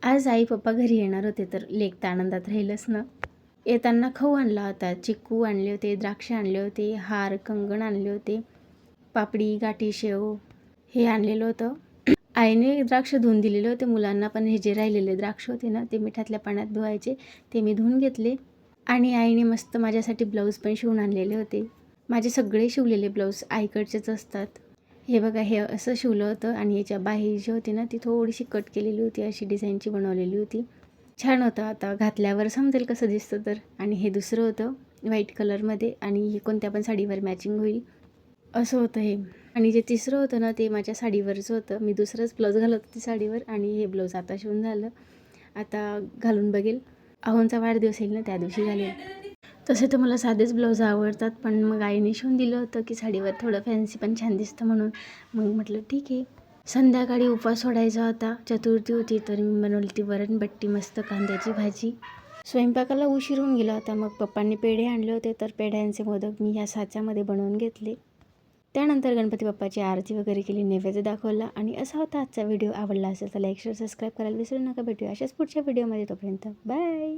आज आई पप्पा घरी येणार होते तर लेक तर आनंदात राहीलच ना. येताना खाऊ आणला होता, चिक्कू आणले होते, द्राक्ष आणले होते, हार कंगण आणले होते, पापडी गाठी शेव हे आणलेलं होतं. आईने द्राक्ष धुवून दिलेले होते मुलांना, पण हे जे राहिलेले द्राक्ष होते ना ते मिठातल्या पाण्यात धुवायचे, ते मी धुवून घेतले. आणि आईने मस्त माझ्यासाठी ब्लाऊज पण शिवून आणलेले होते. माझे सगळे शिवलेले ब्लाऊज आईकडचेच असतात. हे बघा, हे असं शिवलं होतं आणि याच्या बाही जी होती ना ती थोडीशी कट केलेली होती, अशी डिझाईनची बनवलेली होती. छान होतं, आता घातल्यावर समजेल कसं दिसतं तर. आणि हे दुसरं होतं व्हाईट कलरमध्ये आणि हे कोणत्या पण साडीवर मॅचिंग होईल असं होतं हे. आणि जे तिसरं होतं ना ते माझ्या साडीवरचं होतं. मी दुसरंच ब्लाऊज घालत होती साडीवर आणि हे ब्लाऊज आता शिवून झालं. आता घालून बघेल. अहोंचा वाढदिवस येईल ना त्या दिवशी घालेल. तसे तर मला साधेच ब्लाऊज आवडतात, पण मग आईने शिवून दिलं होतं की साडीवर थोडं फॅन्सी पण छान दिसतं म्हणून. मग म्हटलं ठीक आहे. संध्याकाळी उपवास सोडायचा होता, चतुर्थी होती, तर मी बनवली ती वरणबट्टी, मस्त कांद्याची भाजी. स्वयंपाकाला उशीर होऊन गेला होता. मग पप्पांनी पेढे आणले होते, तर पेढ्यांचे मोदक मी ह्या साच्यामध्ये बनवून घेतले. त्यानंतर गणपती बाप्पाची आरती वगैरे केली, नैवेद्य दाखवला. आणि असा होता आजचा व्हिडिओ. आवडला असेल तर लाईक शेअर सबस्क्राईब करायला विसरू नका. भेटूया अशाच पुढच्या व्हिडिओमध्ये. तोपर्यंत बाय.